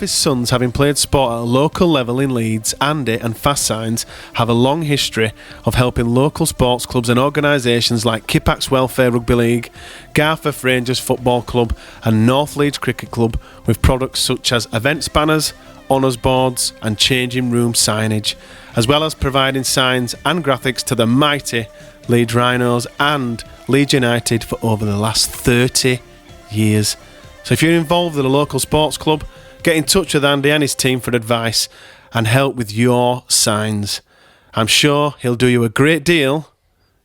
his sons, having played sport at a local level in Leeds, Andy and Fast Signs have a long history of helping local sports clubs and organisations like Kippax Welfare Rugby League, Garforth Rangers Football Club and North Leeds Cricket Club with products such as events banners, honours boards and changing room signage, as well as providing signs and graphics to the mighty Leeds Rhinos and Leeds United for over the last 30 years. So if you're involved in a local sports club, get in touch with Andy and his team for advice and help with your signs. I'm sure he'll do you a great deal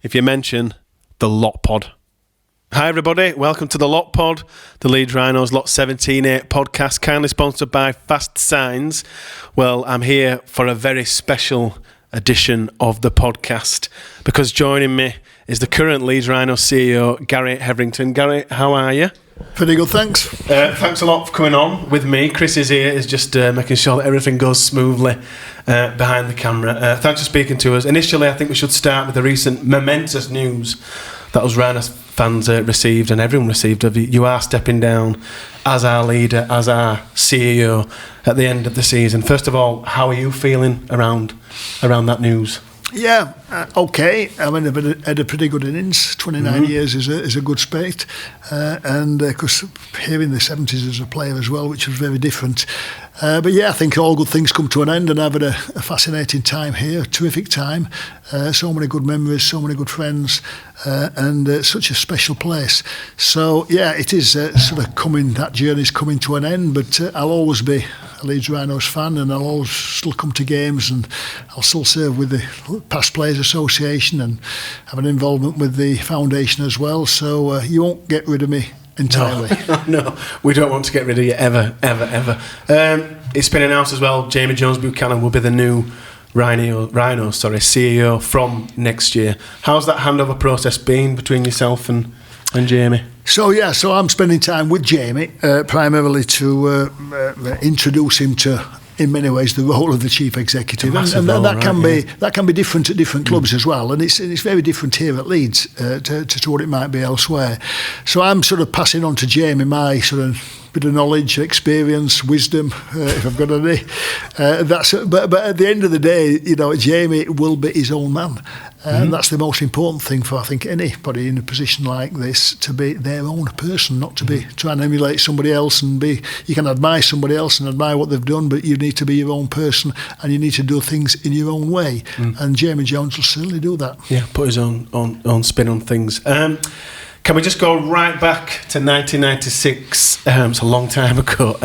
if you mention the Lot Pod. Hi everybody, welcome to the Lot Pod, the Leeds Rhinos Lot 17-8 podcast, kindly sponsored by Fast Signs. Well, I'm here for a very special edition of the podcast because joining me is the current Leeds Rhinos CEO, Gary Hetherington. Gary, how are you? Pretty good, thanks. Thanks a lot for coming on with me. Chris is here, is just making sure that everything goes smoothly behind the camera. Thanks for speaking to us. Initially, I think we should start with the recent momentous news that us Rhinos fans received and everyone received of you. You are stepping down as our leader, as our CEO at the end of the season. First of all, how are you feeling around that news? Yeah, okay. I mean, I've had a pretty good innings. 29 years is a good spate. And of course, here in the 70s as a player as well, which was very different. But yeah, I think all good things come to an end, and I've had a fascinating time here, a terrific time. So many good memories, so many good friends, and such a special place. So yeah, it is sort of that journey's coming to an end, but I'll always be a Leeds Rhinos fan, and I'll always still come to games, and I'll still serve with the Past Players Association and have an involvement with the foundation as well. So you won't get rid of me entirely. No, we don't want to get rid of you ever. It's been announced as well, Jamie Jones-Buchanan will be the new Rhinos CEO from next year. How's that handover process been between yourself and Jamie? So I'm spending time with Jamie primarily to introduce him to, in many ways, the role of the chief executive, and that can be different at different clubs as well, and it's very different here at Leeds to what it might be elsewhere. So I'm sort of passing on to Jamie my sort of bit of knowledge, experience, wisdom, if I've got any. But at the end of the day, Jamie will be his own man. And that's the most important thing for, I think, anybody in a position like this, to be their own person, not to be trying to emulate somebody else you can admire somebody else and admire what they've done, but you need to be your own person and you need to do things in your own way. And Jamie Jones will certainly do that. Yeah, put his own spin on things. Can we just go right back to 1996? It's a long time ago.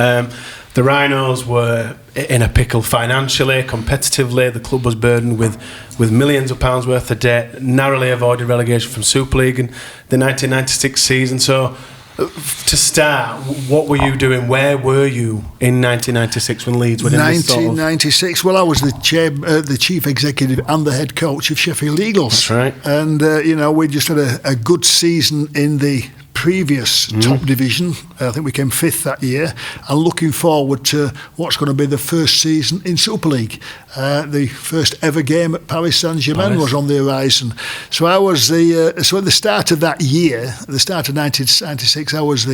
The Rhinos were in a pickle financially, competitively. The club was burdened with millions of pounds worth of debt, narrowly avoided relegation from Super League in the 1996 season. So, to start, what were you doing? Where were you in 1996 when Leeds were in this sort of... 1996, well, I was the chief executive and the head coach of Sheffield Eagles. That's right. And, we just had a good season in the previous top division. I think we came fifth that year, and looking forward to what's going to be the first season in Super League. The first ever game at Paris Saint-Germain was on the horizon. So I was so at the start of that year, at the start of 1996, I was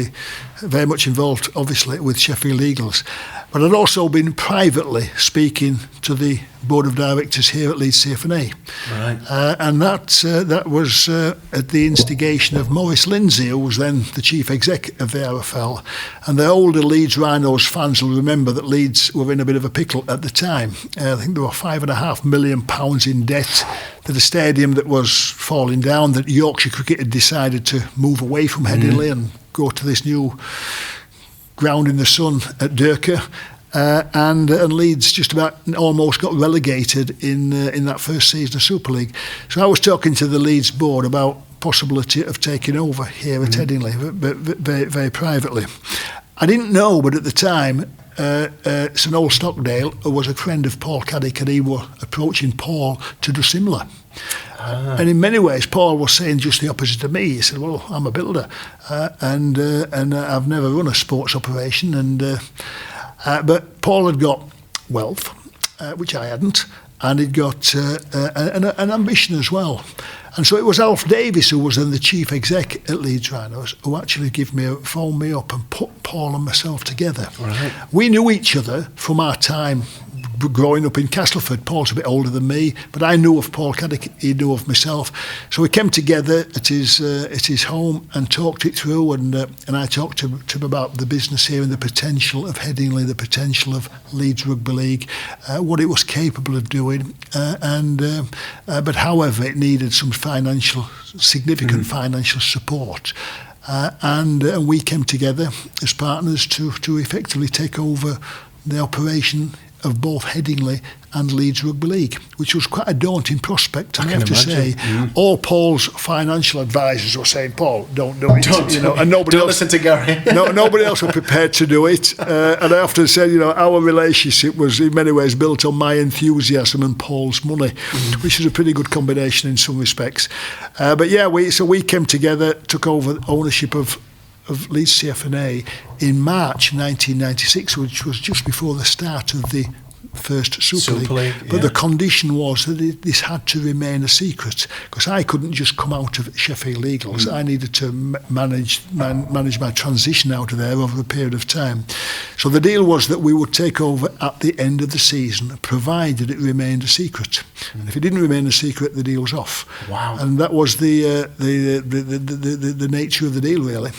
very much involved, obviously, with Sheffield Eagles. But I'd also been privately speaking to the board of directors here at Leeds CFNA. Right. And that was at the instigation of Maurice Lindsay, who was then the chief exec of the RFL. And the older Leeds Rhinos fans will remember that Leeds were in a bit of a pickle at the time. I think there were £5.5 million in debt to the stadium that was falling down, that Yorkshire Cricket had decided to move away from Headingley and go to this new ground in the sun at Durka, and Leeds just about almost got relegated in that first season of Super League. So I was talking to the Leeds board about possibility of taking over here at Headingley, but very, very privately. I didn't know, but at the time, St Old Stockdale, who was a friend of Paul Caddick, and he were approaching Paul to do similar. And in many ways, Paul was saying just the opposite of me. He said, "Well, I'm a builder, and I've never run a sports operation." But Paul had got wealth, which I hadn't, and he'd got an ambition as well. And so it was Alf Davis, who was then the chief exec at Leeds Rhinos, who actually phoned me up and put Paul and myself together. Right. We knew each other from our time growing up in Castleford. Paul's a bit older than me, but I knew of Paul Caddick, he knew of myself. So we came together at his home and talked it through, and I talked to him about the business here and the potential of Headingley, the potential of Leeds Rugby League, what it was capable of doing, but however it needed some significant financial support. And we came together as partners to effectively take over the operation of both Headingley and Leeds Rugby League, which was quite a daunting prospect. And I have to say, all Paul's financial advisors were saying, Paul, don't do it. And nobody don't else, listen to Gary. nobody else were prepared to do it. And I often said, our relationship was in many ways built on my enthusiasm and Paul's money, which is a pretty good combination in some respects. But yeah, we came together, took over ownership of Leeds CFNA in March 1996, which was just before the start of the first Super League. But the condition was that this had to remain a secret, because I couldn't just come out of Sheffield Eagles. I needed to manage my transition out of there over a period of time. So the deal was that we would take over at the end of the season, provided it remained a secret. And if it didn't remain a secret, the deal was off. Wow! And that was the nature of the deal, really.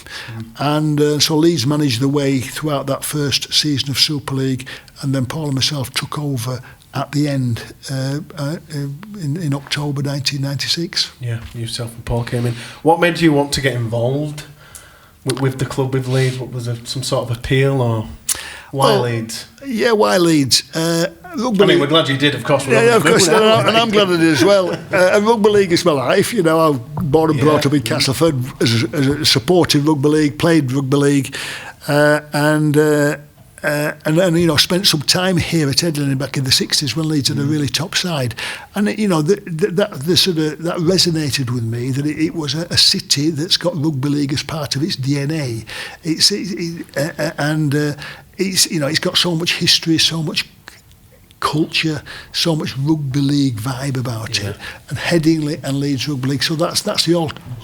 And so Leeds managed the way throughout that first season of Super League, and then Paul and myself took over at the end in October 1996. Yeah, yourself and Paul came in. What made you want to get involved with the club, with Leeds? What was there some sort of appeal, or why Leeds? Yeah, why Leeds? We're glad you did, of course. Yeah, of course, and I'm glad I did as well. Rugby league is my life. I was born and brought up in Castleford as a supported rugby league, played rugby league, and spent some time here at Headingley back in the 60s when Leeds had a really top side, and that resonated with me, that it was a city that's got rugby league as part of its DNA. It's got so much history, so much culture, so much rugby league vibe about it, and Headingley and Leeds Rugby League. So that's the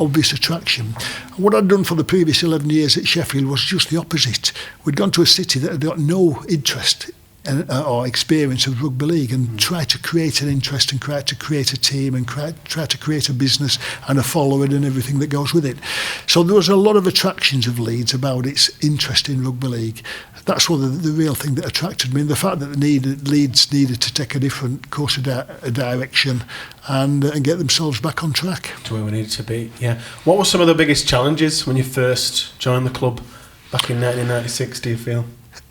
obvious attraction. And what I'd done for the previous 11 years at Sheffield was just the opposite. We'd gone to a city that had got no interest or experience of rugby league, and try to create an interest and try to create a team and try to create a business and a following and everything that goes with it. So there was a lot of attractions of Leeds about its interest in rugby league. That's what the real thing that attracted me, and the fact that Leeds needed to take a different course of direction and get themselves back on track. To where we needed to be, yeah. What were some of the biggest challenges when you first joined the club back in 1996, do you feel?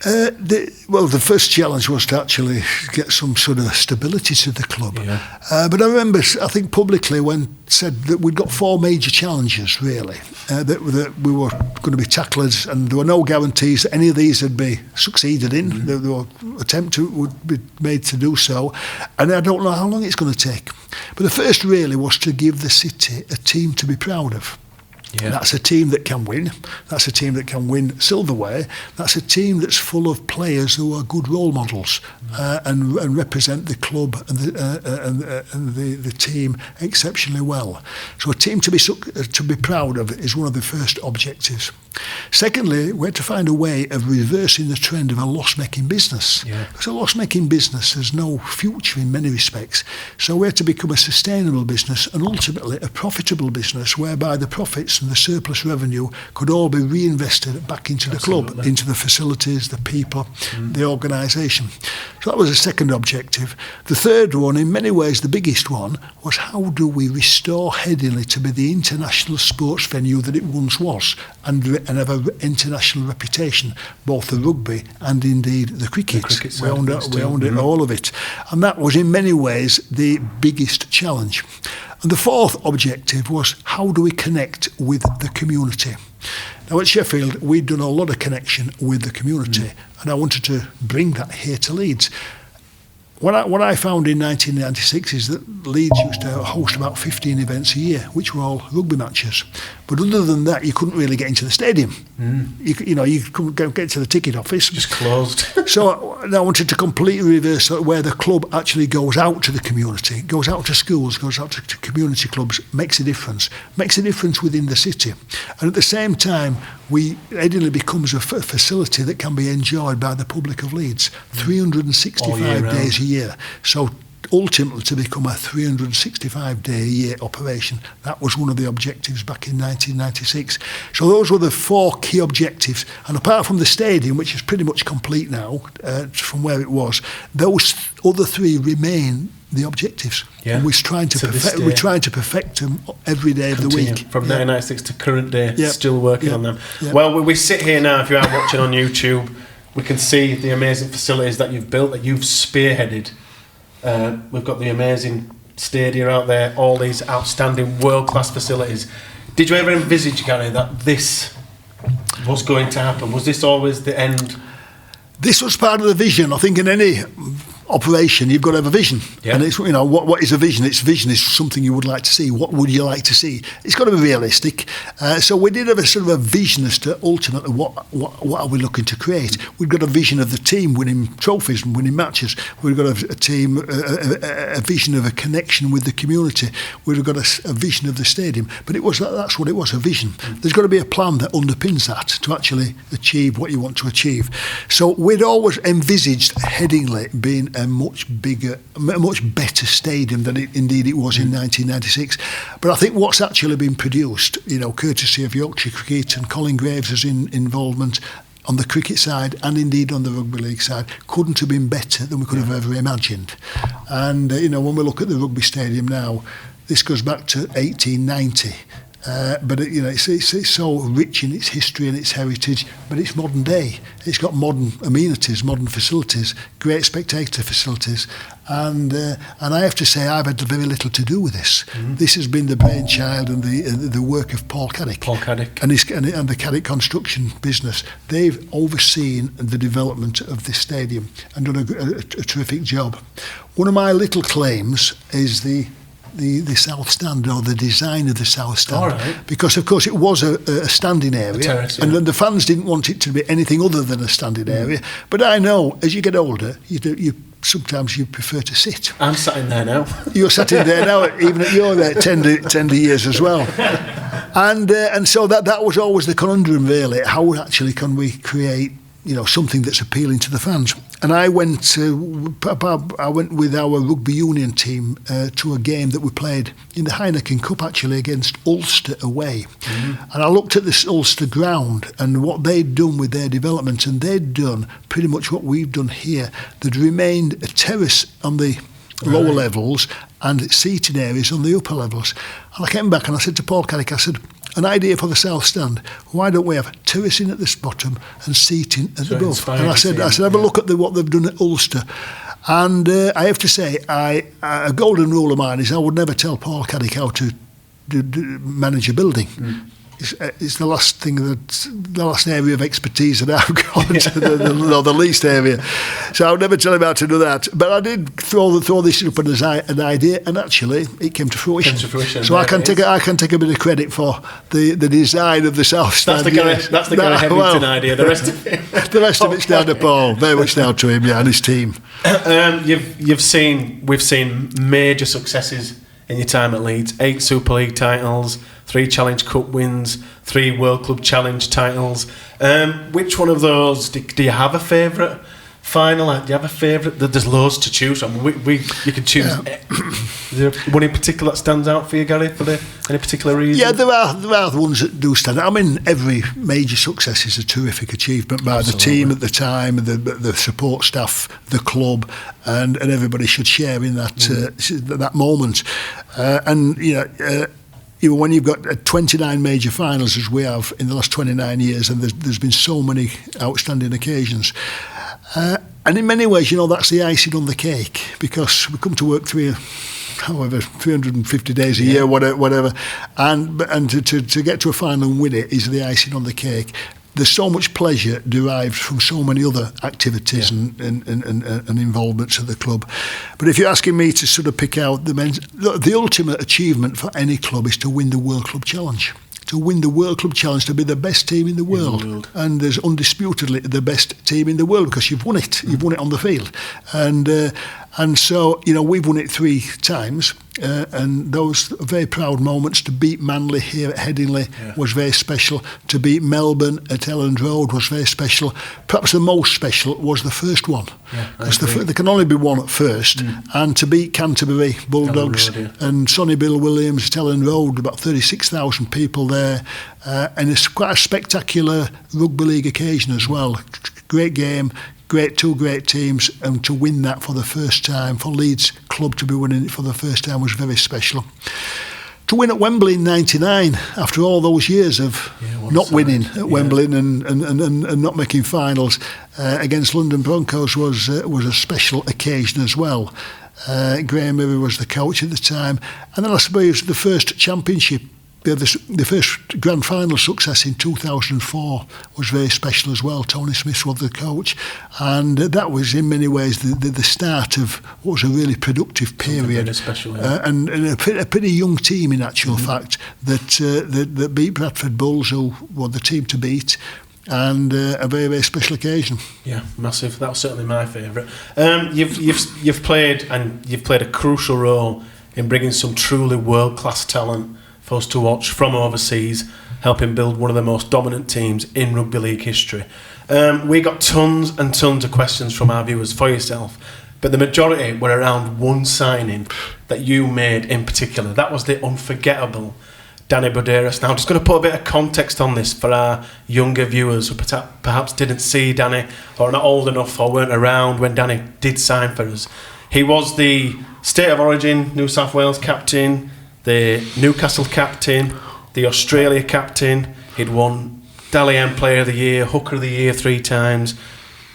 The first challenge was to actually get some sort of stability to the club. But I remember, I think publicly, when said that we'd got 4 major challenges, really, that we were going to be tackled, and there were no guarantees that any of these would be succeeded in. There were attempts would be made to do so, and I don't know how long it's going to take. But the first really was to give the city a team to be proud of. Yeah. That's a team that can win. That's a team that can win silverware. That's a team that's full of players who are good role models and represent the club and the team exceptionally well. So a team to be proud of is one of the first objectives. Secondly, we had to find a way of reversing the trend of a loss-making business. Because a loss-making business has no future in many respects. So we had to become a sustainable business and ultimately a profitable business, whereby the profits and the surplus revenue could all be reinvested back into the club, into the facilities, the people, the organisation. So that was the second objective. The third one, in many ways the biggest one, was how do we restore Headingley to be the international sports venue that it once was, and have an international reputation, both the rugby and indeed the cricket. We owned it, all of it. And that was in many ways the biggest challenge. And the fourth objective was how do we connect with the community? Now at Sheffield, we'd done a lot of connection with the community, and I wanted to bring that here to Leeds. What I found in 1996 is that Leeds used to host about 15 events a year, which were all rugby matches. But other than that, you couldn't really get into the stadium. You couldn't get to the ticket office. Just closed. So I wanted to completely reverse that, where the club actually goes out to the community, goes out to schools, goes out to community clubs, makes a difference within the city. And at the same time, Headingley becomes a facility that can be enjoyed by the public of Leeds 365 days a year. So ultimately, to become a 365-day-a-year operation, that was one of the objectives back in 1996. So those were the 4 key objectives. And apart from the stadium, which is pretty much complete now from where it was, those other 3 remain the objectives. Yeah. And we're trying to perfect them every day of the week. From 1996 to current day, Yeah. still working on them. Yeah. Well, we sit here now, if you are watching on YouTube, we can see the amazing facilities that you've built, that you've spearheaded. We've got the amazing stadia out there, all these outstanding world-class facilities. Did you ever envisage, Gary, that this was going to happen? Was this always the end? This was part of the vision. I think in any operation, you've got to have a vision. Yeah. And it's, what is a vision? Its vision is something you would like to see. What would you like to see? It's got to be realistic. So we did have a sort of a vision as to ultimately what are we looking to create. We've got a vision of the team winning trophies and winning matches. We've got a team, a vision of a connection with the community. We've got a vision of the stadium. But that's what it was, a vision. There's got to be a plan that underpins that to actually achieve what you want to achieve. So we'd always envisaged Headingley being a much bigger, a much better stadium than it was in 1996. But I think what's actually been produced, courtesy of Yorkshire Cricket and Colin Graves' involvement on the cricket side and indeed on the rugby league side, couldn't have been better than we could have ever imagined. And when we look at the rugby stadium now, this goes back to 1890. But it's so rich in its history and its heritage, but it's modern day. It's got modern amenities, modern facilities, great spectator facilities, and I have to say I've had very little to do with this. This has been the brainchild and the work of Paul Caddick. And the Caddick construction business. They've overseen the development of this stadium and done a terrific job. One of my little claims is the south stand, or the design of the south stand. Right. Because of course it was a standing area, terrace, and then the fans didn't want it to be anything other than a standing area. But I know as you get older, sometimes you prefer to sit. I'm sat in there now. You're sat in there now, even at your tender years as well. And so that was always the conundrum, really. How actually can we create something that's appealing to the fans? And I went with our rugby union team to a game that we played in the Heineken Cup, actually, against Ulster away. And I looked at this Ulster ground and what they'd done with their development, and they'd done pretty much what we've done here. There'd remained a terrace on the lower levels and seating areas on the upper levels. And I came back and I said to Paul Caddick, I said, an idea for the south stand. Why don't we have terracing at the bottom and seating at the above? And I said, have a look at what they've done at Ulster. And I have to say, a golden rule of mine is I would never tell Paul Caddick how to manage a building. It's the last area of expertise that I've got, the least area. So I would never tell him how to do that. But I did throw this up as an idea, and actually it came to fruition. So I can take a bit of credit for the design of the south stand. That's the Gary Hetherington idea. The rest of it, it's down to Paul. Very much down to him, and his team. We've seen major successes in your time at Leeds. 8 Super League titles, 3 Challenge Cup wins, 3 World Club Challenge titles. Which one of those do you have a favourite final? Do you have a favourite? There's loads to choose from. You can choose. Is there one in particular that stands out for you, Gary, for any particular reason? Yeah, there are the ones that do stand out. I mean, every major success is a terrific achievement by the team at the time, the support staff, the club, and everybody should share in that moment. Even when you've got 29 major finals, as we have in the last 29 years, and there's been so many outstanding occasions. And in many ways, that's the icing on the cake, because we come to work 350 days a year, whatever, and to get to a final and win it is the icing on the cake. there's so much pleasure derived from so many other activities and involvements of the club. But if you're asking me to sort of pick out the ultimate achievement for any club is to win the World Club Challenge. To win the World Club Challenge, to be the best team in the world. And there's undisputedly the best team in the world because you've won it. You've won it on the field. And so, we've won it 3 times. And those very proud moments. To beat Manly here at Headingley was very special. To beat Melbourne at Elland Road was very special. Perhaps the most special was the first one. Because there can only be one at first. And to beat Canterbury Bulldogs and Sonny Bill Williams at Elland Road, about 36,000 people there. And it's quite a spectacular rugby league occasion as well. Great game. Two great teams, and to win that for the first time, for Leeds club to be winning it for the first time was very special. To win at Wembley in '99, after all those years of not winning at Wembley and not making finals against London Broncos was a special occasion as well. Graham Murray was the coach at the time, and then I suppose the first championship. The first grand final success in 2004 was very special as well. Tony Smith was the coach, and that was in many ways the start of what was a really productive period. Special, and a pretty young team in actual fact that beat Bradford Bulls, who were the team to beat. And a very, very special occasion. Yeah, massive. That was certainly my favourite. You've played a crucial role in bringing some truly world class talent for us to watch from overseas, helping build one of the most dominant teams in rugby league history. We got tons and tons of questions from our viewers for yourself, but the majority were around one signing that you made in particular. That was the unforgettable Danny Buderus. Now, I'm just going to put a bit of context on this for our younger viewers who perhaps didn't see Danny or are not old enough or weren't around when Danny did sign for us. He was the State of Origin New South Wales captain, the Newcastle captain, the Australia captain. He'd won Dally M Player of the Year, Hooker of the Year 3 times.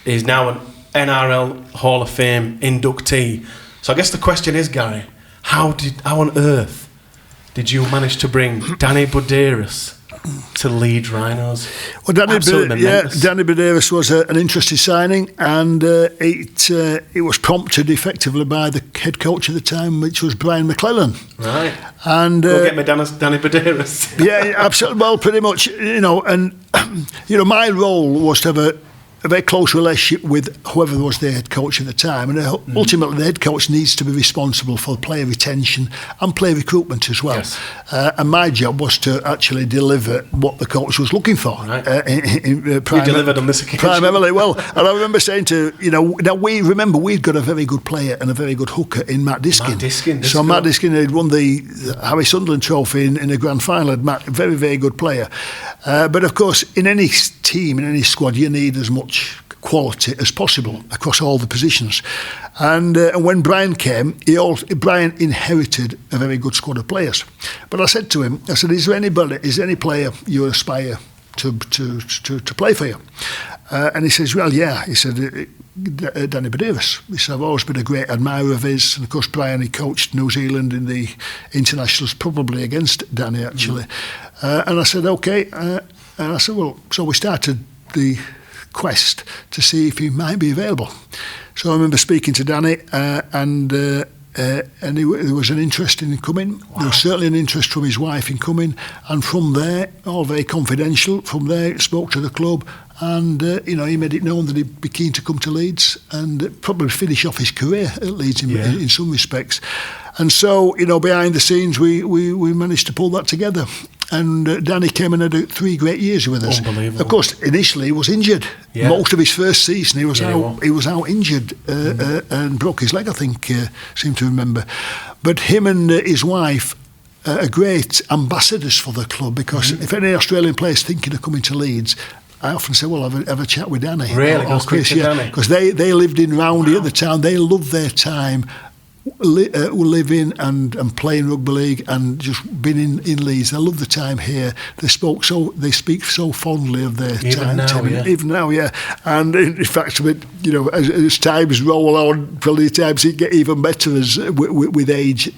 He's now an NRL Hall of Fame inductee. So I guess the question is, Gary, how on earth did you manage to bring Danny Buderus to Leeds Rhinos? Well, Danny Buderus was an interesting signing, and it was prompted effectively by the head coach at the time, which was Brian McClellan. Right. And go get me Danny Buderus. Yeah, absolutely. Well, pretty much, my role was to have a very close relationship with whoever was the head coach at the time, and ultimately the head coach needs to be responsible for player retention and player recruitment as well. Yes. And my job was to actually deliver what the coach was looking for. Right. You delivered on this occasion. Primarily, well, and I remember saying now we'd got a very good player and a very good hooker in Matt Diskin. Matt Diskin had won the Harry Sunderland Trophy in a grand final. Matt, very, very good player. But of course, in any team, in any squad, you need as much quality as possible across all the positions. And when Brian came, Brian inherited a very good squad of players. But I said to him, is there any player you aspire to play for you? And he says, well, yeah. He said, Danny Buderus. He said, I've always been a great admirer of his. And of course, Brian, he coached New Zealand in the internationals, probably against Danny, actually. And I said, okay. And I said, well, so we started the quest to see if he might be available. So I remember speaking to Danny, and there was an interest in coming. Wow. There was certainly an interest from his wife in coming, and from there, all very confidential. From there, spoke to the club, and he made it known that he'd be keen to come to Leeds and probably finish off his career at Leeds in some respects. And so, behind the scenes, we managed to pull that together. And Danny came and had 3 great years with us. Of course, initially he was injured. Yeah. Most of his first season he was out injured and broke his leg, I think, seem to remember. But him and his wife are great ambassadors for the club, because if any Australian player's thinking of coming to Leeds, I often say, well, have a chat with Danny. Really? Or Chris, because they lived in Roundy at the time. They loved their time living and playing rugby league and just being in Leeds. They love the time here. They speak so fondly of their time. Even now, yeah. And in fact, as times roll on, probably times it get even better with age.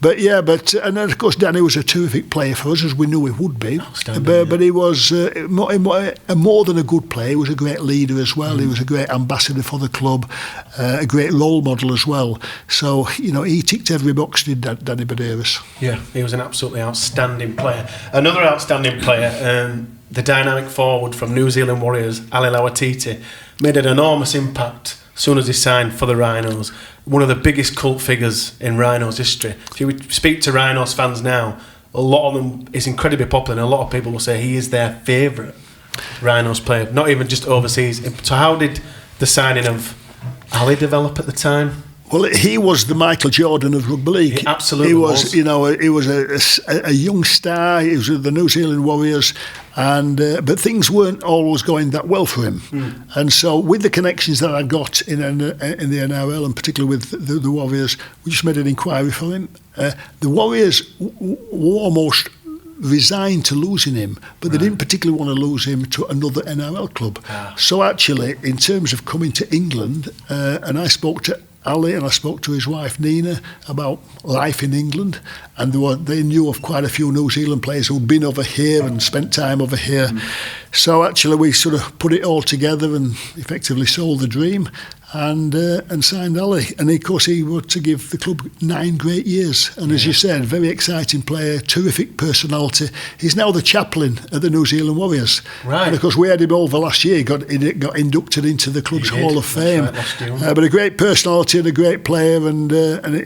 And then of course Danny was a terrific player for us, as we knew he would be. But he was more than a good player. He was a great leader as well. He was a great ambassador for the club, a great role model as well. So he ticked every box, did Danny Medeiros. Yeah, he was an absolutely outstanding player. Another outstanding player, the dynamic forward from New Zealand Warriors, Ali Lauatiti, made an enormous impact as soon as he signed for the Rhinos. One of the biggest cult figures in Rhinos history. If you speak to Rhinos fans now, a lot of them is incredibly popular, and a lot of people will say he is their favourite Rhinos player, not even just overseas. So how did the signing of Ali develop at the time? Well, he was the Michael Jordan of rugby league. He absolutely was. He was a young star. He was with the New Zealand Warriors, but things weren't always going that well for him. And so, with the connections that I got in the NRL, and particularly with the Warriors, we just made an inquiry for him. The Warriors were almost resigned to losing him, but they didn't particularly want to lose him to another NRL club. So actually, in terms of coming to England, and I spoke to Ali and I spoke to his wife Nina about life in England, and they knew of quite a few New Zealand players who'd been over here and spent time over here. So actually we sort of put it all together and effectively sold the dream and signed Ali. And of course he was to give the club 9 great years, and as you said, very exciting player, terrific personality. He's now the chaplain at the New Zealand Warriors, and of course we had him over last year. He got inducted into the club's Hall of Fame. But a great personality and a great player, and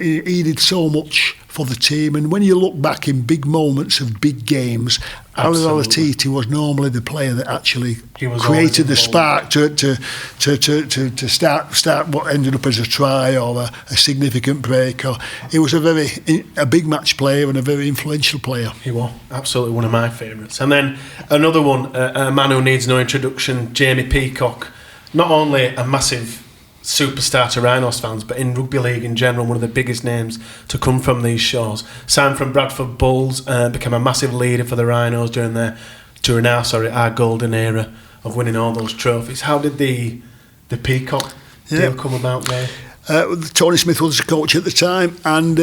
he did so much for the team. And when you look back in big moments of big games, Ali Lauatiti was normally the player that actually created the spark to start what ended up as a try or a significant break. Or he was a big match player and a very influential player. He was absolutely one of my favourites. And then another one, a man who needs no introduction, Jamie Peacock. Not only a massive superstar to Rhinos fans, but in rugby league in general, one of the biggest names to come from these shores. Signed from Bradford Bulls, became a massive leader for the Rhinos during our golden era of winning all those trophies. How did the Peacock deal come about there? Tony Smith was the coach at the time, and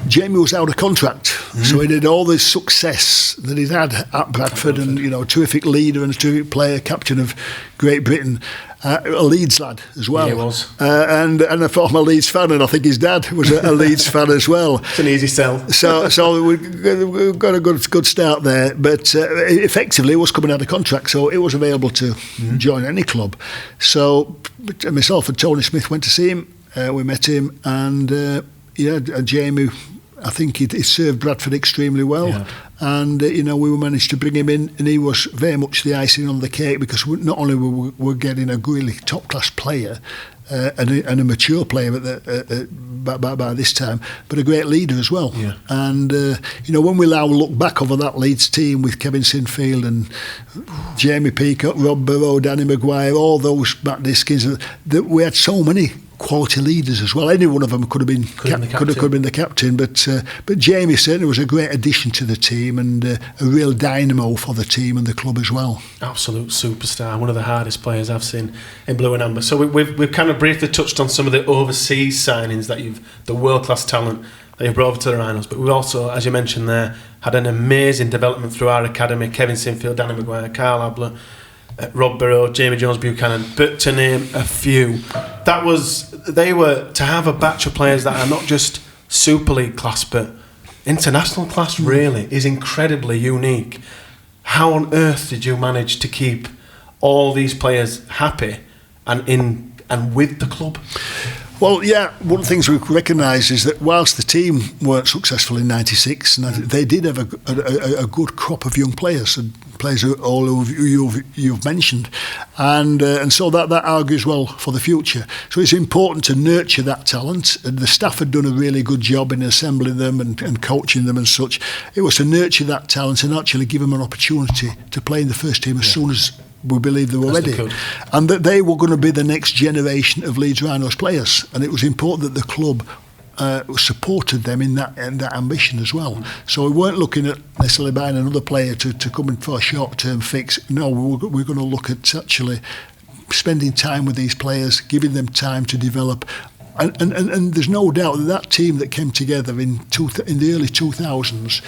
Jamie was out of contract, so he did all this success that he'd had at Bradford, and terrific leader and a terrific player, captain of Great Britain. A Leeds lad as well. Yeah, he was. And a former Leeds fan, and I think his dad was a Leeds fan as well. It's an easy sell. So we've got a good start there, but effectively it was coming out of contract, so it was available to join any club. So myself and Tony Smith went to see him. We met him, and Jamie, I think he served Bradford extremely well, and we managed to bring him in, and he was very much the icing on the cake, because not only were we getting a really top class player and a mature player by this time, but a great leader as well. And when we now look back over that Leeds team with Kevin Sinfield and Jamie Peacock, Rob Burrow, Danny Maguire, all those Matt Diskins, that we had so many quality leaders as well. Any one of them could have been the captain, but Jamie certainly was a great addition to the team, and a real dynamo for the team and the club as well. Absolute superstar, one of the hardest players I've seen in blue and amber. So we've kind of briefly touched on some of the overseas signings the world class talent that you've brought over to the Rhinos, but we've also, as you mentioned there, had an amazing development through our academy. Kevin Sinfield, Danny Maguire, Carl Abler, Rob Burrow, Jamie Jones Buchanan, but to name a few. They were to have a batch of players that are not just Super League class, but international class, really, is incredibly unique. How on earth did you manage to keep all these players happy and with the club? Well, one of the things we recognise is that whilst the team weren't successful in '96, they did have a good crop of young players, and players who you've mentioned, and so that argues well for the future. So it's important to nurture that talent, and the staff had done a really good job in assembling them and coaching them and such. It was to nurture that talent and actually give them an opportunity to play in the first team as soon as we believed they were ready, and that they were going to be the next generation of Leeds Rhinos players, and it was important that the club supported them in that ambition as well. So we weren't looking at necessarily buying another player to come in for a short-term fix. No, we're going to look at actually spending time with these players, giving them time to develop, And there's no doubt that team that came together in the early 2000s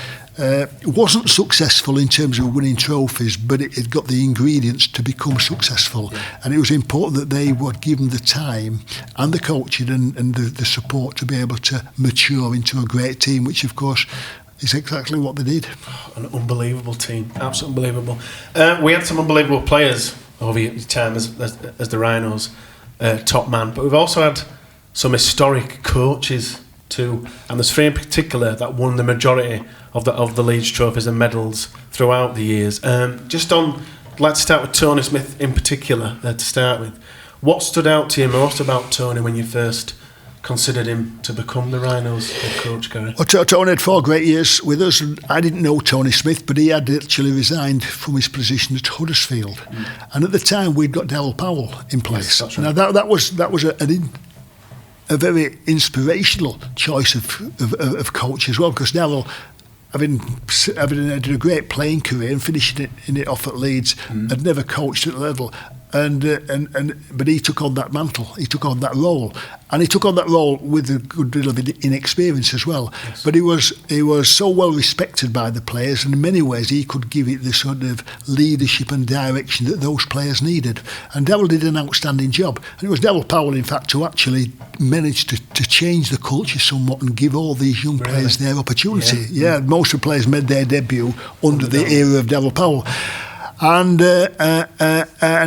wasn't successful in terms of winning trophies, but it got the ingredients to become successful. Yeah. And it was important that they were given the time and the coaching and the support to be able to mature into a great team, which of course is exactly what they did. An unbelievable team, absolutely unbelievable. We had some unbelievable players over your time as the Rhinos top man, but we've also had some historic coaches too, and there's three in particular that won the majority of the Leeds trophies and medals throughout the years. I'd like to start with Tony Smith in particular to start with. What stood out to you most about Tony when you first considered him to become the Rhinos head coach, Gary? Well, Tony had 4 great years with us. I didn't know Tony Smith, but he had actually resigned from his position at Huddersfield. And at the time, we'd got Darryl Powell in place. Yes, right. Now, that was a very inspirational choice of coach as well, because Darryl, having had a great playing career and finishing it off at Leeds, had never coached at the level. But he took on that mantle, he took on that role, and he took on that role with a good deal of inexperience as well. Yes. But he was so well respected by the players, and in many ways he could give it the sort of leadership and direction that those players needed. And Darryl did an outstanding job. And it was Darryl Powell, in fact, who actually managed to change the culture somewhat and give all these young players their opportunity. Yeah, most of the players made their debut under the era of Darryl Powell. And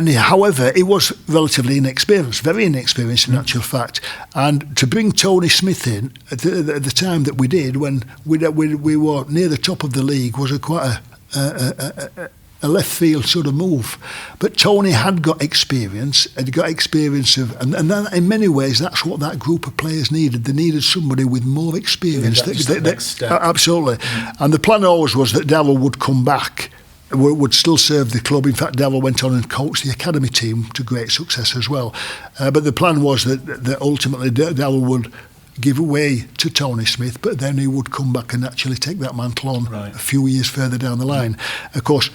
however, he was relatively inexperienced, very inexperienced in actual fact. And to bring Tony Smith in at the time that we did, when we were near the top of the league, was quite a left field sort of move. But Tony had got experience, and that, in many ways, that's what that group of players needed. They needed somebody with more experience. Absolutely. And the plan always was that Darryl would come back, would still serve the club. In fact, Darryl went on and coached the academy team to great success as well. But the plan was that ultimately Darryl would give away to Tony Smith, but then he would come back and actually take that mantle on a few years further down the line. Of course,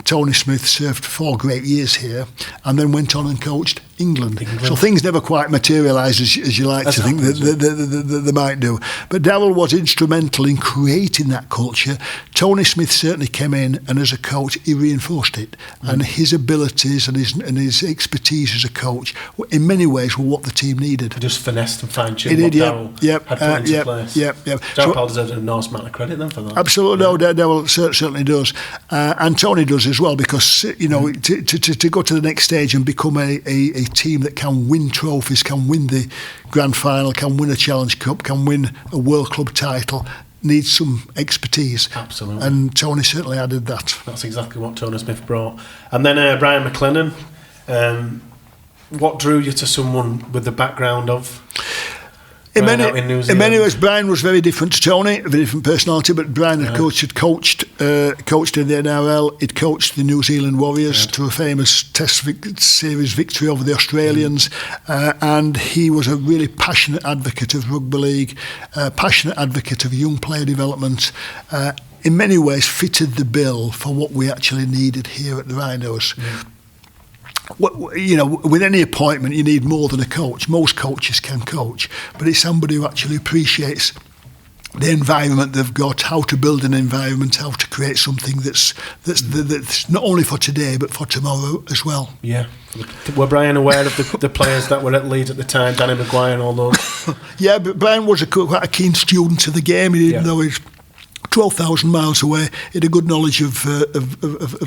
Tony Smith served 4 great years here and then went on and coached England. So things never quite materialised as you like to think that they might do. But Darryl was instrumental in creating that culture. Tony Smith certainly came in, and as a coach he reinforced it. And his abilities and his expertise as a coach in many ways were what the team needed. Just finessed and fine-tuned what Darryl had put into place. Darryl Powell deserves an enormous amount of credit then for that. Absolutely, no, Darryl certainly does. And Tony does as well, because to go to the next stage and become a team that can win trophies, can win the grand final, can win a Challenge Cup, can win a World Club title, needs some expertise. Absolutely. And Tony certainly added that. That's exactly what Tony Smith brought. And then Brian McLennan, what drew you to someone with the background of In many ways, Brian was very different to Tony, a very different personality. But Brian, of course, had coached in the NRL. He'd coached the New Zealand Warriors to a famous Test series victory over the Australians, and he was a really passionate advocate of rugby league, passionate advocate of young player development. In many ways, fitted the bill for what we actually needed here at the Rhinos. Yeah. With any appointment, you need more than a coach. Most coaches can coach, but it's somebody who actually appreciates the environment they've got, how to build an environment, how to create something that's not only for today but for tomorrow as well. Yeah. Were Brian aware of the players that were at Leeds at the time, Danny Maguire and all those? Yeah, but Brian was quite a keen student of the game. He didn't know he's 12,000 miles away. He had a good knowledge of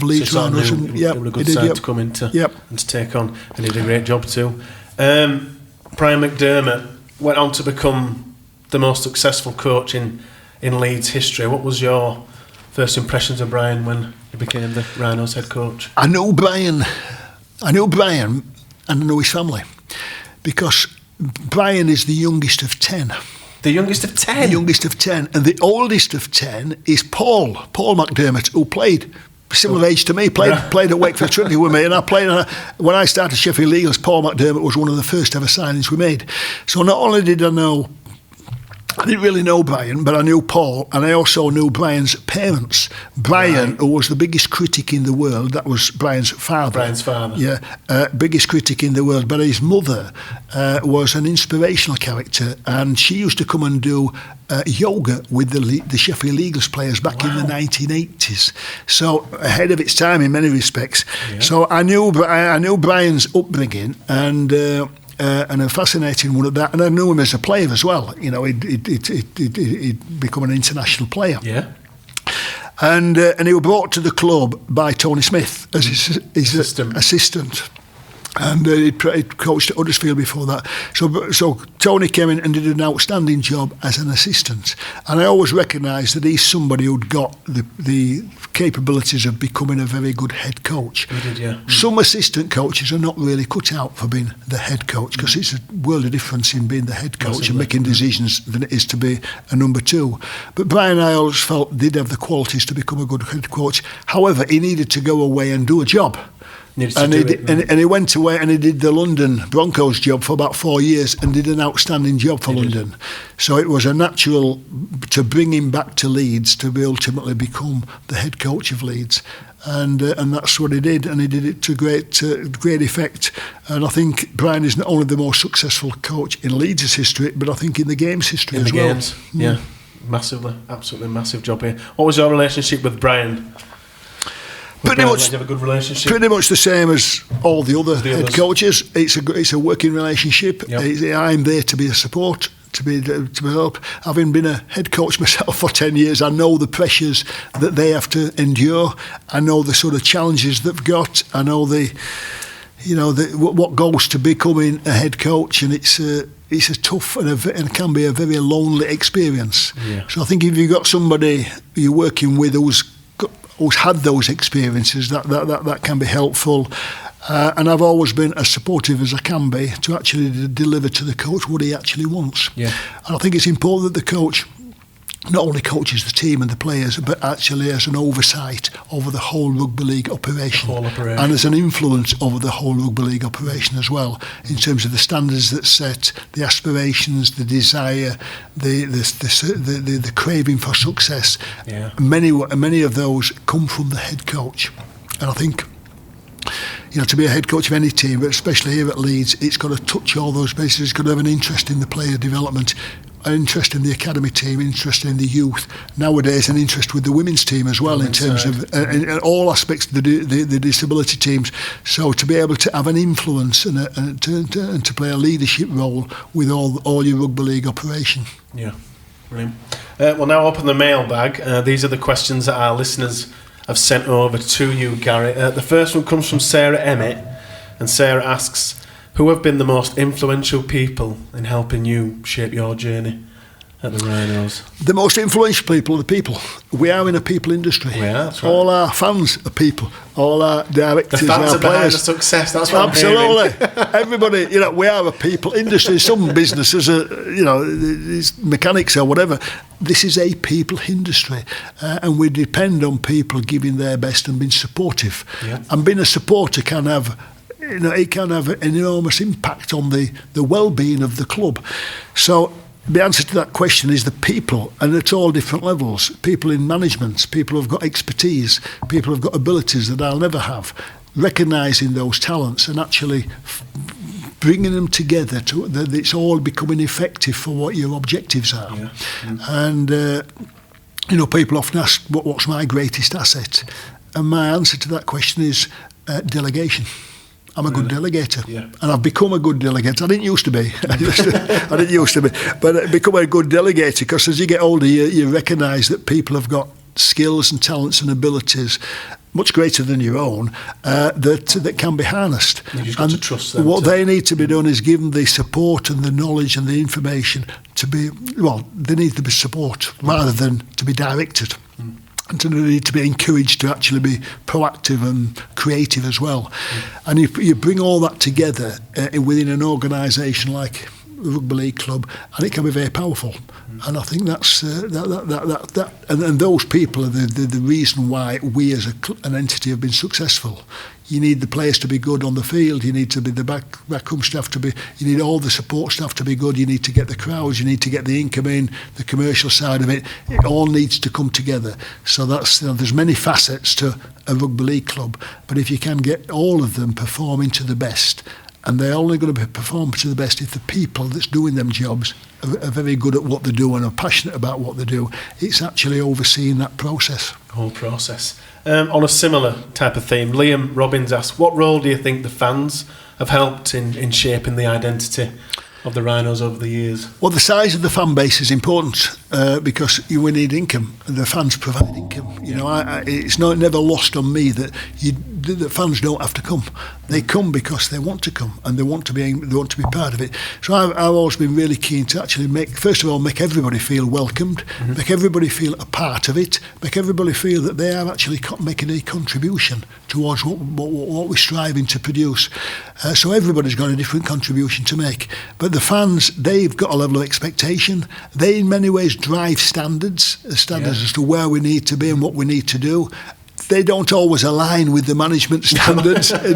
Leeds Rhinos. They were a good side to come into and to take on, and he did a great job too. Brian McDermott went on to become the most successful coach in Leeds history. What was your first impressions of Brian when he became the Rhinos head coach? I know Brian and I know his family, because Brian is the youngest of 10. The youngest of 10? The youngest of 10. And the oldest of 10 is Paul McDermott, who played similar age to me, played at Wakefield Trinity with me, and when I started Sheffield Eagles, Paul McDermott was one of the first ever signings we made. So not only did I know I didn't really know Brian, but I knew Paul, and I also knew Brian's parents. Brian, who was the biggest critic in the world, that was Brian's father. Brian's father. Yeah, biggest critic in the world. But his mother was an inspirational character, and she used to come and do yoga with the Sheffield Eagles players back in the 1980s. So ahead of its time in many respects. Yeah. So I knew Brian's upbringing, and a fascinating one at that. And I knew him as a player as well. You know, he'd become an international player. Yeah. And he was brought to the club by Tony Smith as his assistant. And he'd coached at Huddersfield before that. So Tony came in and did an outstanding job as an assistant. And I always recognised that he's somebody who'd got the capabilities of becoming a very good head coach. He did, yeah. Some assistant coaches are not really cut out for being the head coach, because it's a world of difference in being the head coach and making decisions than it is to be a number two. But Brian, I always felt, did have the qualities to become a good head coach. However, he needed to go away and do a job. And he went away and he did the London Broncos job for about 4 years and did an outstanding job for London. So it was a natural to bring him back to Leeds to be ultimately become the head coach of Leeds. And that's what he did, and he did it to great effect. And I think Brian is not only the most successful coach in Leeds' history, but I think in the game's history as well. Games, yeah, massively, absolutely massive job here. What was your relationship with Brian? Pretty much, have a good relationship. Pretty much the same as all the other head coaches. It's a working relationship. Yep. I'm there to be a support, to help. Having been a head coach myself for 10 years, I know the pressures that they have to endure. I know the sort of challenges they've got. I know what goes to becoming a head coach, and it's a tough and can be a very lonely experience. Yeah. So I think if you've got somebody you're working with who's had those experiences, that can be helpful. And I've always been as supportive as I can be to actually deliver to the coach what he actually wants. Yeah. And I think it's important that the coach not only coaches the team and the players, but actually has an oversight over the whole rugby league operation, and has an influence over the whole rugby league operation as well, in terms of the standards that's set, the aspirations, the desire, the craving for success. Yeah. Many of those come from the head coach, and I think, to be a head coach of any team, but especially here at Leeds, it's got to touch all those bases. It's got to have an interest in the player development, an interest in the academy team, interest in the youth. Nowadays, an interest with the women's team as well, in terms of in all aspects of the disability teams. So to be able to have an influence and to play a leadership role with all your rugby league operation. Yeah, brilliant. We'll now open the mailbag. These are the questions that our listeners have sent over to you, Gary. The first one comes from Sarah Emmett, and Sarah asks, who have been the most influential people in helping you shape your journey at the Rhinos? The most influential people are the people. We are in a people industry. We are, that's right. All our fans are people. All our directors, the fans our are players. Behind the success. That's what absolutely. I'm hearing. Everybody, we are a people industry. Some businesses are, mechanics or whatever. This is a people industry, and we depend on people giving their best and being supportive. Yeah. And being a supporter can have. It can have an enormous impact on the well-being of the club. So the answer to that question is the people, and at all different levels. People in management, people who've got expertise, people who've got abilities that I'll never have. Recognising those talents and actually bringing them together to that it's all becoming effective for what your objectives are. Yeah. Mm. And people often ask, what's my greatest asset? And my answer to that question is delegation. I'm a good delegator, and I've become a good delegator. I didn't used to be. But I become a good delegator because as you get older, you recognise that people have got skills and talents and abilities much greater than your own that can be harnessed. You've just got to trust them. What they need to be done is given the support and the knowledge and the information to be. Well, they need to be support rather than to be directed. Mm. And to need to be encouraged to actually be proactive and creative as well. Mm. And you bring all that together within an organisation like a rugby league club, and it can be very powerful. Mm. And I think that's and those people are the reason why we as an entity have been successful. you need the players to be good on the field. You need to be the backroom staff to be. You need all the support staff to be good. You need to get the crowds. You need to get the income in, the commercial side of it. It all needs to come together. So that's there's many facets to a rugby league club, but if you can get all of them performing to the best, and they're only going to perform to the best if the people that's doing them jobs are very good at what they do and are passionate about what they do. It's actually overseeing that process. Whole process. On a similar type of theme, Liam Robbins asks, what role do you think the fans have helped in shaping the identity of the Rhinos over the years? Well, the size of the fan base is important because we need income. The fans provide income. You know, it's never lost on me that the fans don't have to come. They come because they want to come and they want to be part of it. So I've always been really keen to actually make everybody feel welcomed, make everybody feel a part of it, make everybody feel that they are actually making a contribution towards what we're striving to produce. So everybody's got a different contribution to make. But the fans, they've got a level of expectation. They in many ways drive standards as to where we need to be and what we need to do. They don't always align with the management standards, and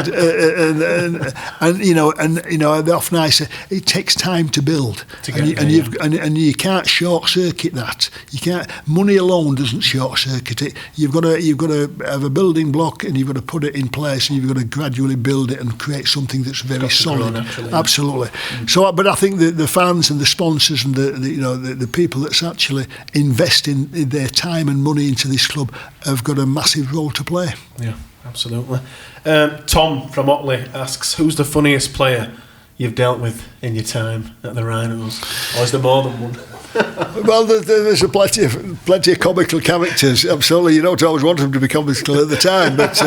often I say it takes time to build, and you can't short circuit that. You can't. Money alone doesn't short circuit it. You've got to have a building block, and you've got to put it in place, and you've got to gradually build it and create something that's very solid. Absolutely. So, but I think the fans and the sponsors and the people that's actually investing their time and money into this club have got a massive role to play. Yeah, absolutely. Tom from Otley asks, who's the funniest player you've dealt with in your time at the Rhinos? Or is there more than one? Well, there's plenty of comical characters. Absolutely, you don't always want them to be comical at the time, but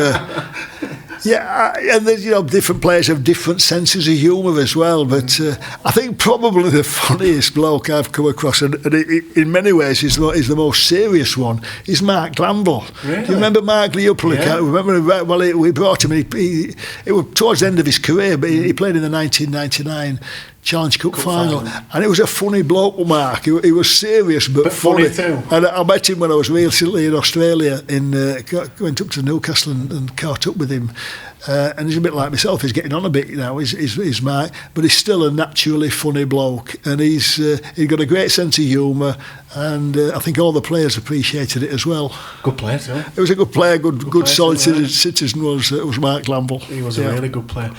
and there's different players have different senses of humour as well. But I think probably the funniest bloke I've come across, and in many ways is the most serious one, is Mark Glanville. Really? Do you remember Mark Leopold? Yeah. Remember? Well, we brought him. It was towards the end of his career, but he played in the 1999 Challenge Cup final, and it was a funny bloke, Mark. He was serious but funny too. And I met him when I was recently in Australia. Went up to Newcastle and caught up with him. And he's a bit like myself. He's getting on a bit now. He's Mark, but he's still a naturally funny bloke, and he's got a great sense of humour. And I think all the players appreciated it as well. Good player too. It was a good player, good solid citizen was Mark Glanville. He was a really good player.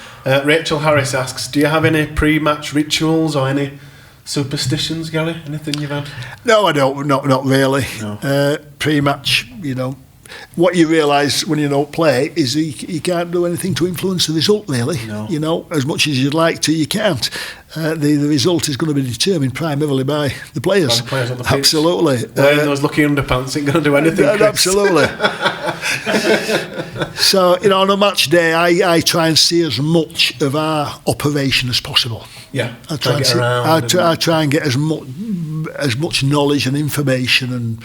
Rachel Harris asks, do you have any pre-match rituals or any superstitions, Gary? Anything you've had? No, I don't. Not really. No. Pre-match, what you realise when you don't play is you can't do anything to influence the result, really. No. As much as you'd like to, you can't. The result is going to be determined primarily by the players. By the players on the pitch. Absolutely. Wearing those lucky underpants ain't going to do anything. Absolutely. So, on a match day, I try and see as much of our operation as possible. Yeah. I try and get as much knowledge and information and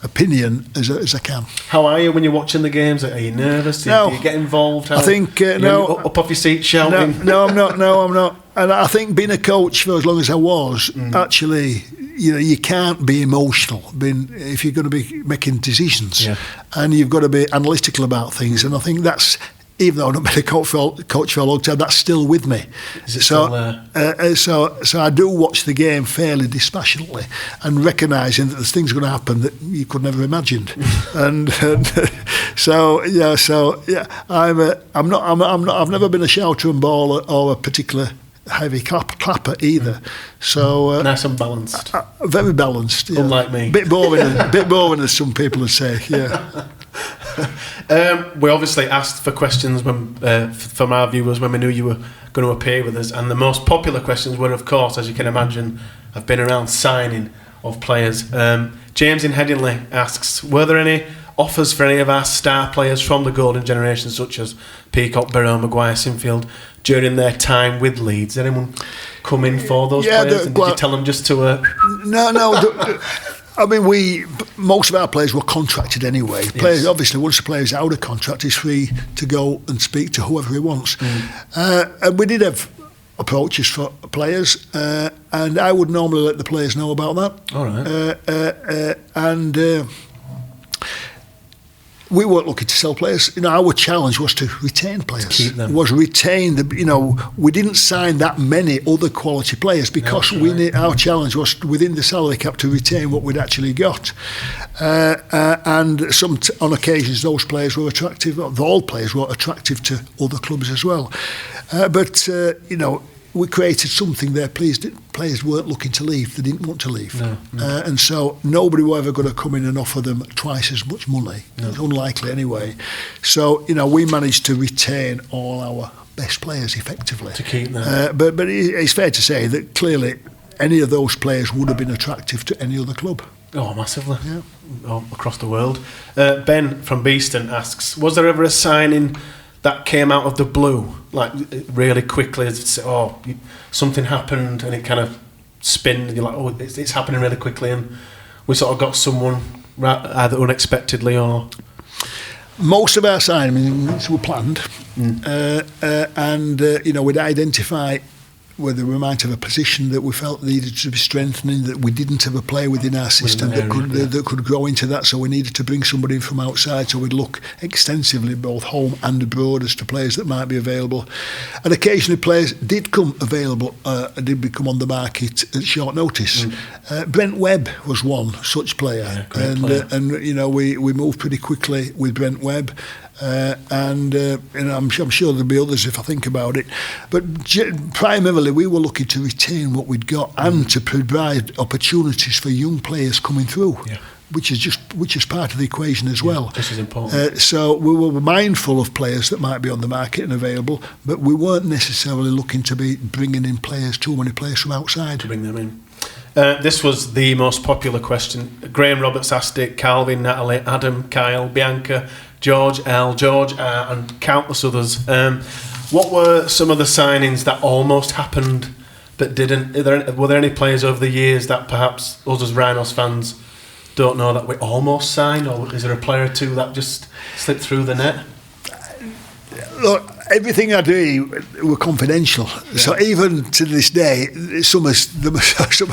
opinion as I can. How are you when you're watching the games? Are you nervous? Do you get involved? I think up off your seat shouting. No, I'm not. And I think being a coach for as long as I was, actually, you can't be emotional if you're going to be making decisions, and you've got to be analytical about things. And I think that's, even though I've not been a coach for a long time, that's still with me. Is it still there? So I do watch the game fairly dispassionately and recognising that there's things going to happen that you could never imagined. and I've never been a shouter and baller or a particular heavy clapper either. So nice and balanced. Very balanced. Yeah. Unlike me. Bit boring as some people would say. Yeah. We obviously asked for questions from our viewers when we knew you were going to appear with us, and the most popular questions were, of course, as you can imagine, have been around signing of players. James in Headingley asks, were there any offers for any of our star players from the golden generation, such as Peacock, Barrow, Maguire, Sinfield, during their time with Leeds? Did anyone come in for those players? And did you tell them just to... No. I mean, most of our players were contracted anyway. Players, obviously, once the player's out of contract, he's free to go and speak to whoever he wants. And we did have approaches for players, and I would normally let the players know about that. All right. And we weren't looking to sell players. Our challenge was to retain players. To keep them. It was retain we didn't sign that many other quality players because our challenge was within the salary cap to retain what we'd actually got. And on occasions those players were attractive. All players were attractive to other clubs as well. But we created something there. Players weren't looking to leave. They didn't want to leave. No. And so nobody was ever going to come in and offer them twice as much money. No. It's unlikely anyway. So, we managed to retain all our best players effectively. To keep them. But it's fair to say that clearly any of those players would have been attractive to any other club. Oh, massively. Yeah. Oh, across the world. Ben from Beeston asks, was there ever a signing that came out of the blue, like really quickly? Something happened and it kind of spinned, and you're like, it's happening really quickly, and we sort of got someone either unexpectedly or... Most of our signings were planned, and we'd identify whether we might have a position that we felt needed to be strengthening, that we didn't have a player within our system that could grow into that, so we needed to bring somebody in from outside. So we'd look extensively both home and abroad as to players that might be available, and occasionally players did come available, did become on the market at short notice. Brent Webb was one such player, and we moved pretty quickly with Brent Webb. And I'm sure there'll be others if I think about it, but primarily we were looking to retain what we'd got and to provide opportunities for young players coming through, which is part of the equation as well. This is important. So we were mindful of players that might be on the market and available, but we weren't necessarily looking to be bringing in too many players from outside. To bring them in. This was the most popular question. Graham Roberts asked it, Calvin, Natalie, Adam, Kyle, Bianca, George L, George R, and countless others. What were some of the signings that almost happened that didn't? Were there any players over the years that perhaps us as Rhinos fans don't know that we almost signed, or is there a player or two that just slipped through the net? Look, everything I do were confidential. Yeah. So even to this day, some of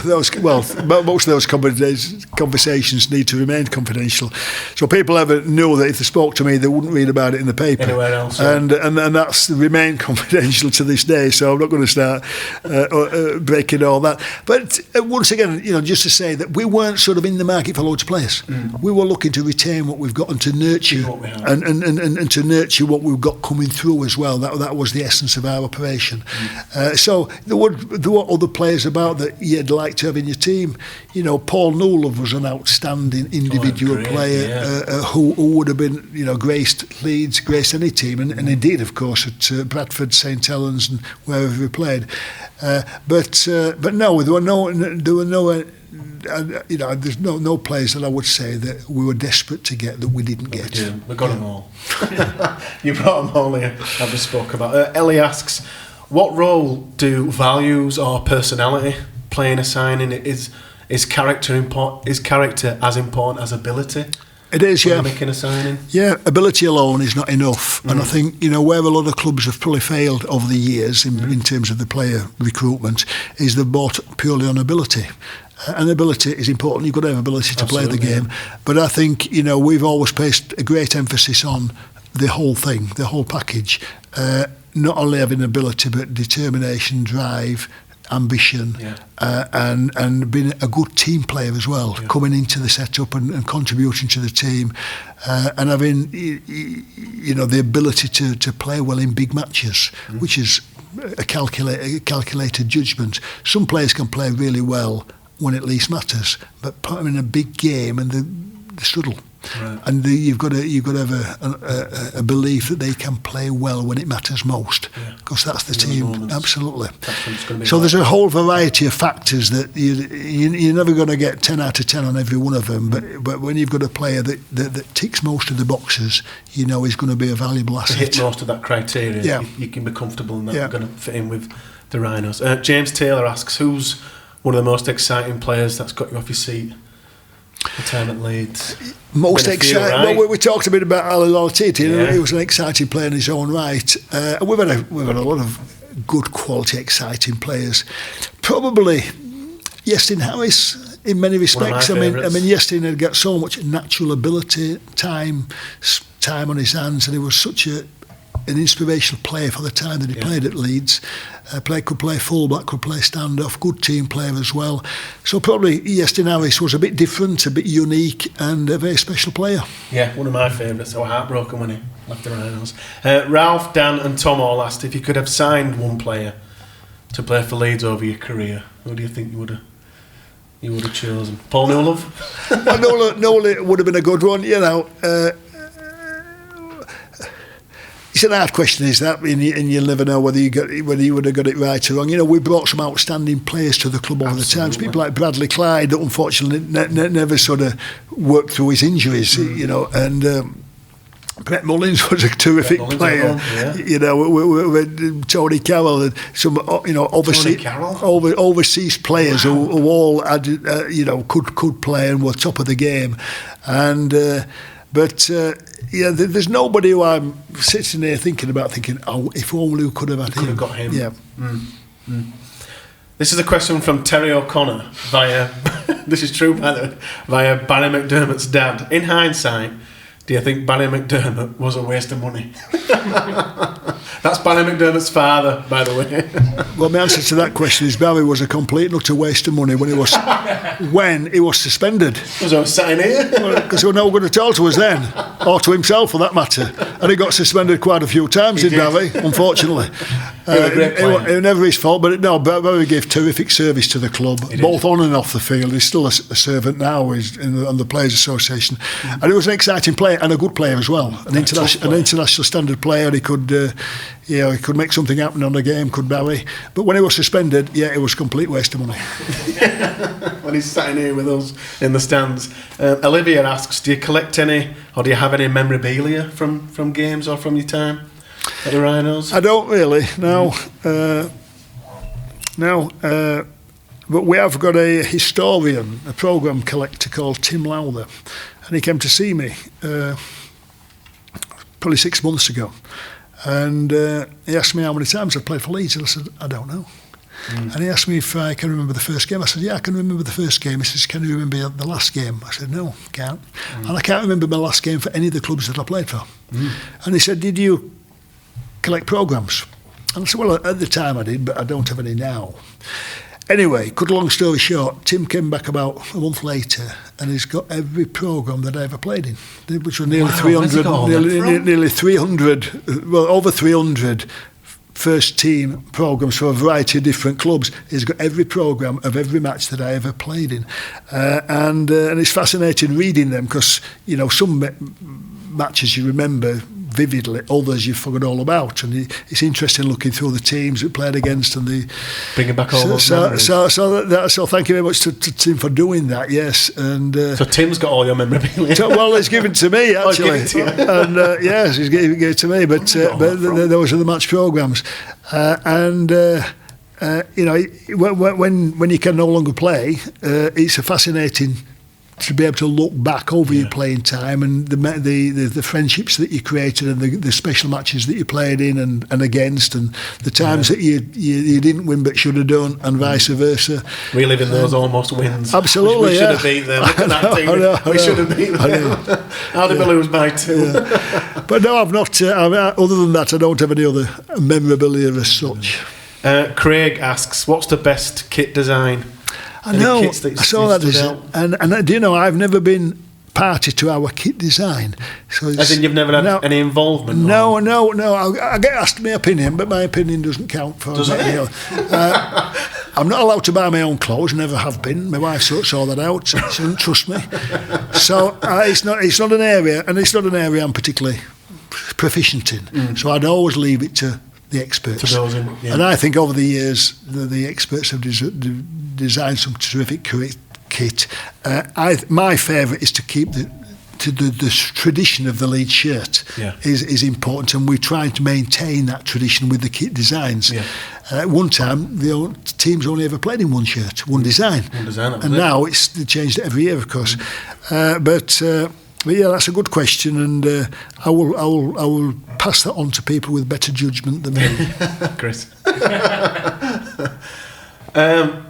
those, most of those conversations need to remain confidential. So people ever knew that if they spoke to me, they wouldn't read about it in the paper. Anywhere else. And that's remained confidential to this day. So I'm not going to start breaking all that. But once again, just to say that we weren't sort of in the market for loads of players. We were looking to retain what we've got and to nurture and to nurture what we've got coming through as well. That was the essence of our operation. So there were other players about that you'd like to have in your team. Paul Newell was an outstanding individual player who would have been, graced Leeds, graced any team, and he did, of course, at Bradford, St Helens, and wherever he played. But no, there were no. There's no players that I would say that we were desperate to get that we didn't get. We got them all. You brought them all here. I've just spoke about. Ellie asks, what role do values or personality play in a signing? Is character as important as ability? It is, yeah. Making a signing? Yeah, ability alone is not enough. And I think, where a lot of clubs have probably failed over the years in terms of the player recruitment is they've bought purely on ability. And ability is important. You've got to have ability to play the game. But I think, we've always placed a great emphasis on the whole thing, the whole package. Not only having ability, but determination, drive, ambition, and being a good team player as well, coming into the setup and contributing to the team, and having the ability to play well in big matches, which is a calculated judgment. Some players can play really well when it least matters, but put them in a big game and they struggle. Right. And you've got to have a belief that they can play well when it matters most, because that's the team. Absolutely. So there's a whole variety of factors that you're never going to get 10 out of 10 on every one of them. But when you've got a player that ticks most of the boxes, he's going to be a valuable asset. Hit most of that criteria. You can be comfortable in that. You're going to fit in with the Rhinos. James Taylor asks, who's one of the most exciting players that's got you off your seat? The time at Leeds. Most exciting. Right? Well, we talked a bit about Ali Lalatiti. He was an exciting player in his own right. We've had a lot of good quality, exciting players. Probably Iestyn Harris in many respects. I mean, Iestyn had got so much natural ability, time, time on his hands, and he was such an inspirational player for the time that he played at Leeds. Could play full-back, could play stand-off, good team player as well. So probably Iestyn Harris was a bit different, a bit unique, and a very special player. Yeah, one of my favourites. I was heartbroken when he left the Rhinos. Ralph, Dan and Tom all asked if you could have signed one player to play for Leeds over your career, who do you think you would have chosen? Paul Newlove? Well, Newlove would have been a good one, you know. It's an hard question, is that, and you'll never know whether you would have got it right or wrong. You know, we brought some outstanding players to the club over the times. People like Bradley Clyde, that unfortunately never sort of worked through his injuries. You know, and Brett Mullins was a terrific player. You know, Tony Carroll, and some overseas players who all had, you know, could play and were top of the game, and. Yeah, there's nobody who I'm sitting there thinking, oh, if only we could have had him. Could have got him. Yeah. This is a question from Terry O'Connor via, this is true by the way, via Barry McDermott's dad. In hindsight, do you think Barry McDermott was a waste of money? That's Barry McDermott's father, by the way. Well, my answer to that question is Barry was a complete and utter waste of money when he was suspended. Was I sat in here? Because he was no good at all to us then, or to himself for that matter. And he got suspended quite a few times, did Barry, unfortunately. It was never his fault, but no, Barry gave terrific service to the club, both on and off the field. He's still a servant now. He's on the Players Association. And he was an exciting player and a good player as well. An international standard player. He could... he could make something happen on the game, could Barry. But when he was suspended, it was a complete waste of money. When he's sat in here with us in the stands. Olivia asks, do you collect any, or do you have any memorabilia from games or from your time at the Rhinos? I don't really, no. But we have got a historian, a programme collector called Tim Lowther, and he came to see me probably 6 months ago. And he asked me how many times I played for Leeds, and I said, I don't know. And he asked me if I can remember the first game. I said, yeah, I can remember the first game. He says, can you remember the last game? I said, no, can't. And I can't remember my last game for any of the clubs that I played for. And he said, did you collect programmes? And I said, well, at the time I did, but I don't have any now. Anyway, cut a long story short, Tim came back about a month later and he's got every programme that I ever played in, which was nearly 300, nearly 300, well, over 300 first team programmes for a variety of different clubs. He's got every programme of every match that I ever played in. And it's fascinating reading them because, you know, some matches you remember vividly, others you've forgot all about, and it's interesting looking through the teams that played against and the bringing back all those memories. So thank you very much to Tim for doing that. Yes, and so Tim's got all your memorabilia. Well, it's given to me actually, and yes, he's gave it to me. But those are the match programmes, and. You know, when you can no longer play, it's a fascinating to be able to look back over your playing time and the friendships that you created and the special matches that you played in and against, and the times that you didn't win but should have done, and vice versa. Reliving those almost wins. Absolutely, we should have beat them. Look at that team. We should have beat them. How did we lose by 2? But no, I've not. Other than that, I don't have any other memorabilia as such. Craig asks, what's the best kit design? I know, I saw that, and do you know, I've never been party to our kit design. So as in you've never had any involvement? No. I get asked my opinion, but my opinion doesn't count for me. I'm not allowed to buy my own clothes, never have been. My wife sorts all that out, she doesn't trust me. So it's not an area, and it's not an area I'm particularly proficient in. So I'd always leave it to the experts. And I think over the years the experts have designed some terrific kit. My favourite is to keep the tradition of the Leeds shirt is important, and we're trying to maintain that tradition with the kit designs. At one time, the teams only ever played in one shirt, one design, and now they changed it every year, of course. But yeah, that's a good question, and I will pass that on to people with better judgment than me. Chris.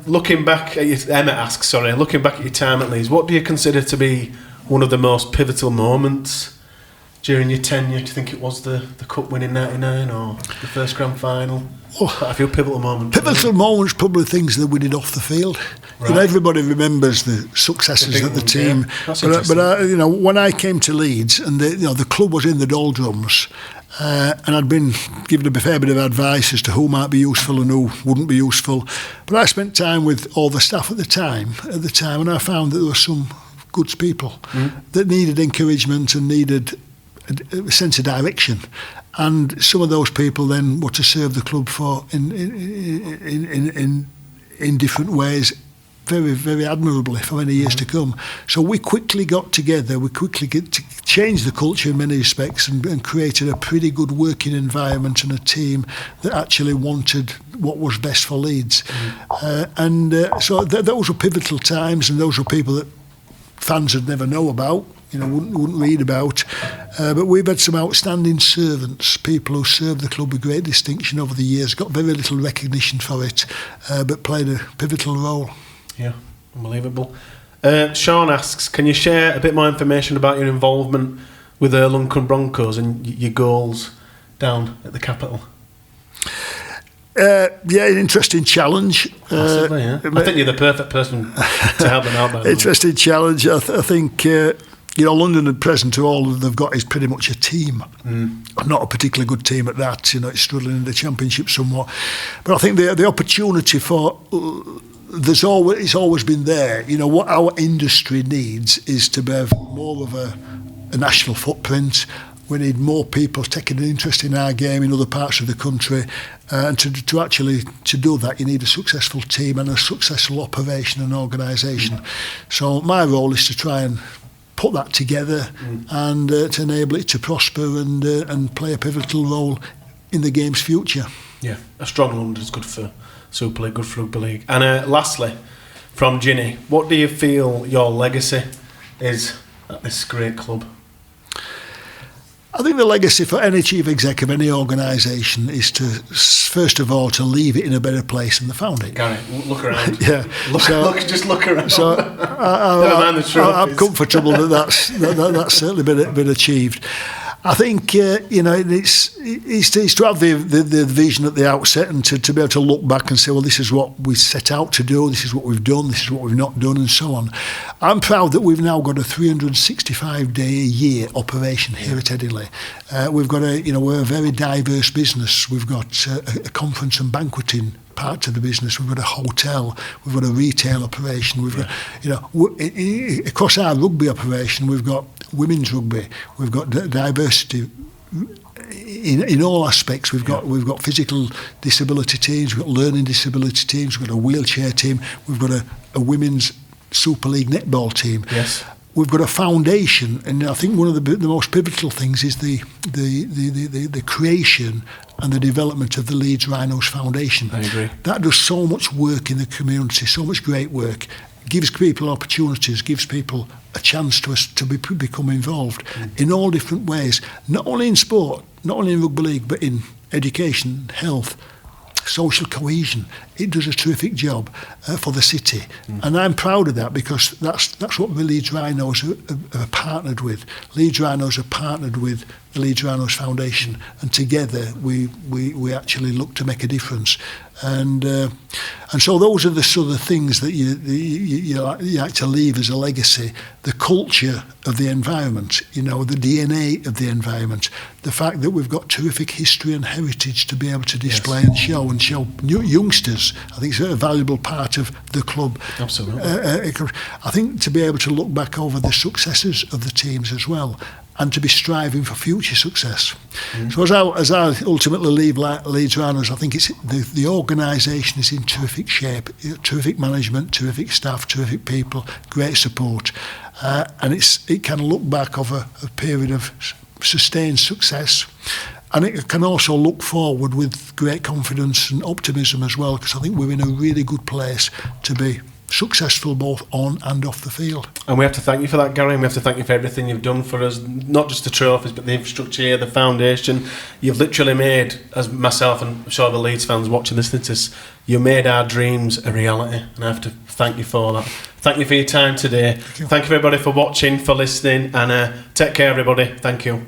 Looking back at Emma asks, looking back at your time at Leeds, what do you consider to be one of the most pivotal moments during your tenure? Do you think it was the cup win in '99 or the first grand final? Quite a few pivotal moments. Pivotal moments, probably things that we did off the field. Right. You know, everybody remembers the successes of the team. Yeah. That's but I, you know, when I came to Leeds and the club was in the doldrums, and I'd been given a fair bit of advice as to who might be useful and who wouldn't be useful. But I spent time with all the staff at the time, and I found that there were some good people that needed encouragement and needed a sense of direction. And some of those people then were to serve the club for in different ways, very, very admirably for many years to come. So we quickly got together, we quickly changed the culture in many respects and created a pretty good working environment and a team that actually wanted what was best for Leeds. So those were pivotal times, and those were people that fans would never know about, you know, wouldn't read about. But we've had some outstanding servants, people who served the club with great distinction over the years, got very little recognition for it, but played a pivotal role. Yeah, unbelievable. Sean asks, can you share a bit more information about your involvement with Hetherington Broncos and your goals down at the capital? An interesting challenge. Massively, yeah. I think you're the perfect person to help them out. By interesting challenge. I think London at present, all they've got is pretty much a team. Not a particularly good team at that. You know, it's struggling in the Championship somewhat. But I think the opportunity for it's always been there. You know, what our industry needs is to have more of a national footprint. We need more people taking an interest in our game in other parts of the country, and to do that, you need a successful team and a successful operation and organisation. So my role is to try and put that together and to enable it to prosper and play a pivotal role in the game's future. Yeah, a strong London is good for Super League, good for Rugby League. And lastly, from Ginny, what do you feel your legacy is at this great club? I think the legacy for any chief exec of any organisation is to, first of all, to leave it in a better place than they found it. Gary, look around. Yeah, just look around. So I'm comfortable that that's certainly been achieved. I think it's to have the vision at the outset and to be able to look back and say, well, this is what we set out to do, this is what we've done, this is what we've not done, and so on. I'm proud that we've now got a 365-day-a-year operation here at Headingley. We've got we're a very diverse business. We've got a conference and banqueting part to the business. We've got a hotel, we've got a retail operation, we've got, across our rugby operation, we've got women's rugby, we've got diversity in all aspects. We've got physical disability teams, we've got learning disability teams, we've got a wheelchair team, we've got a women's Super League netball team. Yes. We've got a foundation, and I think one of the most pivotal things is the creation and the development of the Leeds Rhinos Foundation. I agree. That does so much work in the community, so much great work, gives people opportunities, gives people a chance to become involved in all different ways, not only in sport, not only in rugby league, but in education, health, social cohesion. It does a terrific job for the city, and I'm proud of that, because that's what the Leeds Rhinos are partnered with. Leeds Rhinos are partnered with the Leeds Rhinos Foundation, and together we actually look to make a difference. And so those are the sort of things that you like to leave as a legacy. The culture of the environment, the DNA of the environment, the fact that we've got terrific history and heritage to be able to display and show new youngsters. I think it's a valuable part of the club. Absolutely. I think to be able to look back over the successes of the teams as well, and to be striving for future success. So as I ultimately leave Leeds Rhinos, I think it's the organisation is in terrific shape, terrific management, terrific staff, terrific people, great support, and it can look back over a period of sustained success. And it can also look forward with great confidence and optimism as well, because I think we're in a really good place to be successful both on and off the field. And we have to thank you for that, Gary, and we have to thank you for everything you've done for us, not just the trophies but the infrastructure here, the foundation. You've literally made, as myself and I'm sure the Leeds fans watching this, you made our dreams a reality, and I have to thank you for that. Thank you for your time today. Thank you everybody for watching, for listening, and take care everybody. Thank you.